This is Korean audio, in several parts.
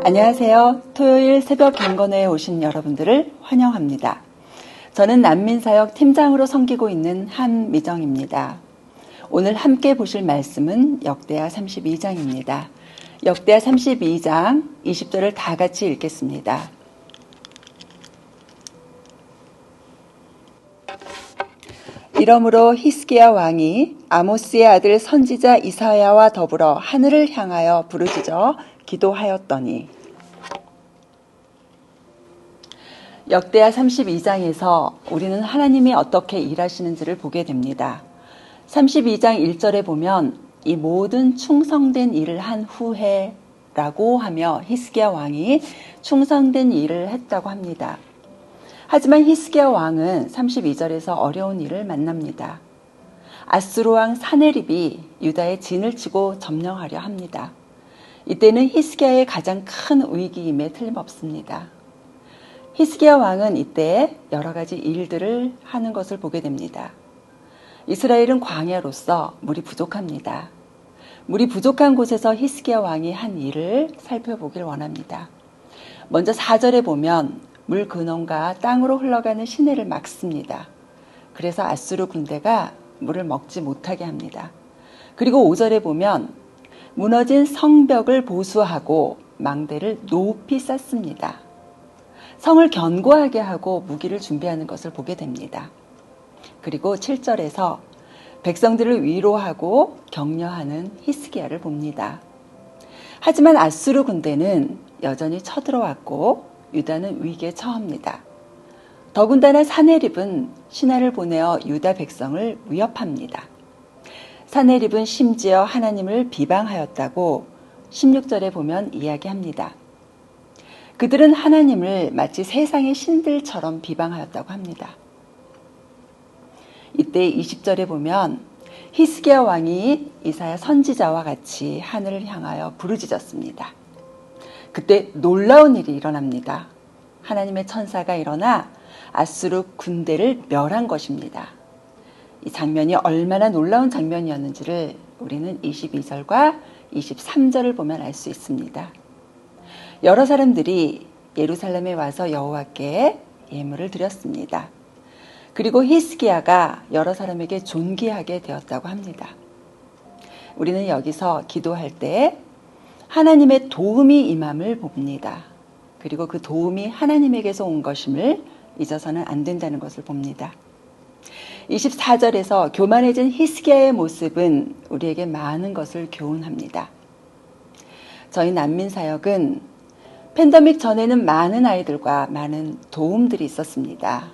안녕하세요. 토요일 새벽 경건회에 오신 여러분들을 환영합니다. 저는 난민사역 팀장으로 섬기고 있는 한미정입니다. 오늘 함께 보실 말씀은 역대하 32장입니다. 역대하 32장 20절을 다 같이 읽겠습니다. 이러므로 히스기야 왕이 아모스의 아들 선지자 이사야와 더불어 하늘을 향하여 부르짖어 기도하였더니, 역대하 32장에서 우리는 하나님이 어떻게 일하시는지를 보게 됩니다. 32장 1절에 보면 이 모든 충성된 일을 한 후에 라고 하며 히스기야 왕이 충성된 일을 했다고 합니다. 하지만 히스기야 왕은 32절에서 어려운 일을 만납니다. 아수르 왕 사네립이 유다의 진을 치고 점령하려 합니다. 이때는 히스기야의 가장 큰 위기임에 틀림없습니다. 히스기야 왕은 이때 여러 가지 일들을 하는 것을 보게 됩니다. 이스라엘은 광야로서 물이 부족합니다. 물이 부족한 곳에서 히스기야 왕이 한 일을 살펴보길 원합니다. 먼저 4절에 보면 물 근원과 땅으로 흘러가는 시내를 막습니다. 그래서 아수르 군대가 물을 먹지 못하게 합니다. 그리고 5절에 보면 무너진 성벽을 보수하고 망대를 높이 쌓습니다. 성을 견고하게 하고 무기를 준비하는 것을 보게 됩니다. 그리고 7절에서 백성들을 위로하고 격려하는 히스기야를 봅니다. 하지만 아수르 군대는 여전히 쳐들어왔고 유다는 위기에 처합니다. 더군다나 사네립은 신하를 보내어 유다 백성을 위협합니다. 사네립은 심지어 하나님을 비방하였다고 16절에 보면 이야기합니다. 그들은 하나님을 마치 세상의 신들처럼 비방하였다고 합니다. 이때 20절에 보면 히스기야 왕이 이사야 선지자와 같이 하늘을 향하여 부르짖었습니다. 그때 놀라운 일이 일어납니다. 하나님의 천사가 일어나 아수르 군대를 멸한 것입니다. 이 장면이 얼마나 놀라운 장면이었는지를 우리는 22절과 23절을 보면 알 수 있습니다. 여러 사람들이 예루살렘에 와서 여호와께 예물을 드렸습니다. 그리고 히스기야가 여러 사람에게 존귀하게 되었다고 합니다. 우리는 여기서 기도할 때 하나님의 도움이 임함을 봅니다. 그리고 그 도움이 하나님에게서 온 것임을 잊어서는 안 된다는 것을 봅니다. 24절에서 교만해진 히스기야의 모습은 우리에게 많은 것을 교훈합니다. 저희 난민사역은 팬데믹 전에는 많은 아이들과 많은 도움들이 있었습니다.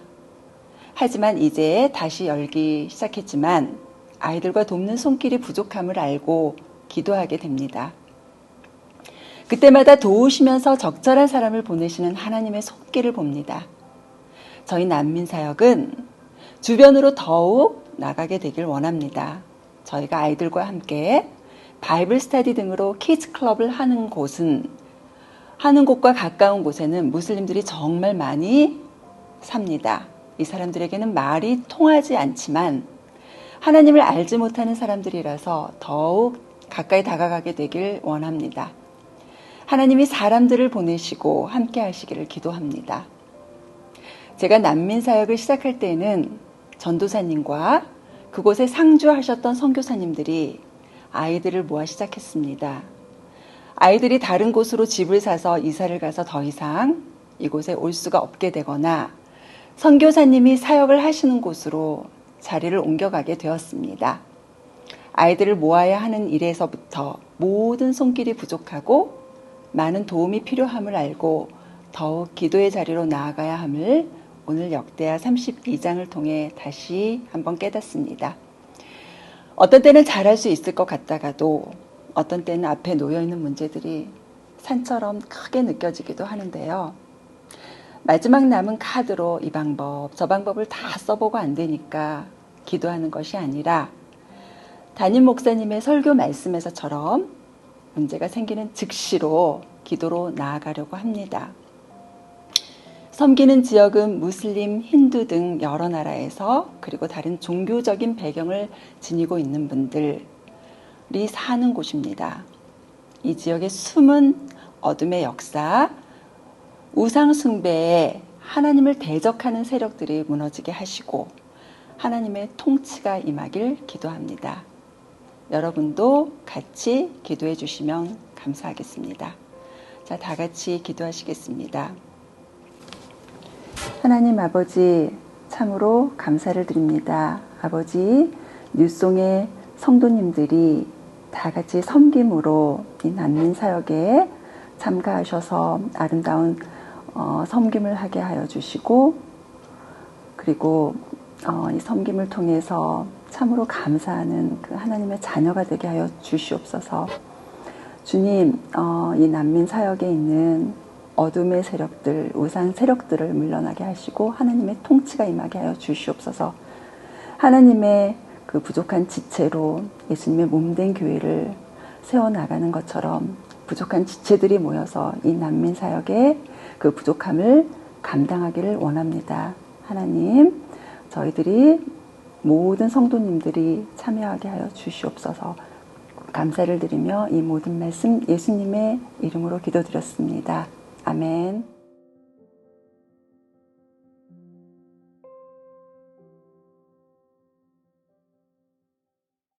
하지만 이제 다시 열기 시작했지만 아이들과 돕는 손길이 부족함을 알고 기도하게 됩니다. 그때마다 도우시면서 적절한 사람을 보내시는 하나님의 손길을 봅니다. 저희 난민사역은 주변으로 더욱 나가게 되길 원합니다. 저희가 아이들과 함께 바이블 스터디 등으로 키즈 클럽을 하는 곳과 가까운 곳에는 무슬림들이 정말 많이 삽니다. 이 사람들에게는 말이 통하지 않지만 하나님을 알지 못하는 사람들이라서 더욱 가까이 다가가게 되길 원합니다. 하나님이 사람들을 보내시고 함께 하시기를 기도합니다. 제가 난민사역을 시작할 때에는 전도사님과 그곳에 상주하셨던 선교사님들이 아이들을 모아 시작했습니다. 아이들이 다른 곳으로 집을 사서 이사를 가서 더 이상 이곳에 올 수가 없게 되거나 선교사님이 사역을 하시는 곳으로 자리를 옮겨가게 되었습니다. 아이들을 모아야 하는 일에서부터 모든 손길이 부족하고 많은 도움이 필요함을 알고 더욱 기도의 자리로 나아가야 함을 오늘 역대하 32장을 통해 다시 한번 깨닫습니다. 어떤 때는 잘할 수 있을 것 같다가도 어떤 때는 앞에 놓여있는 문제들이 산처럼 크게 느껴지기도 하는데요. 마지막 남은 카드로 이 방법, 저 방법을 다 써보고 안 되니까 기도하는 것이 아니라 담임 목사님의 설교 말씀에서처럼 문제가 생기는 즉시로 기도로 나아가려고 합니다. 섬기는 지역은 무슬림, 힌두 등 여러 나라에서 그리고 다른 종교적인 배경을 지니고 있는 분들이 사는 곳입니다. 이 지역에 숨은 어둠의 역사, 우상숭배에 하나님을 대적하는 세력들이 무너지게 하시고 하나님의 통치가 임하길 기도합니다. 여러분도 같이 기도해 주시면 감사하겠습니다. 자, 다 같이 기도하시겠습니다. 하나님 아버지, 참으로 감사를 드립니다. 아버지, 뉴송의 성도님들이 다 같이 섬김으로 이 난민 사역에 참가하셔서 아름다운 섬김을 하게 하여 주시고, 그리고 이 섬김을 통해서 참으로 감사하는 그 하나님의 자녀가 되게 하여 주시옵소서. 주님, 이 난민 사역에 있는 어둠의 세력들, 우상 세력들을 물러나게 하시고 하나님의 통치가 임하게 하여 주시옵소서. 하나님의 그 부족한 지체로 예수님의 몸된 교회를 세워나가는 것처럼 부족한 지체들이 모여서 이 난민 사역의 그 부족함을 감당하기를 원합니다. 하나님, 저희들이 모든 성도님들이 참여하게 하여 주시옵소서. 감사를 드리며 이 모든 말씀 예수님의 이름으로 기도드렸습니다. 아멘.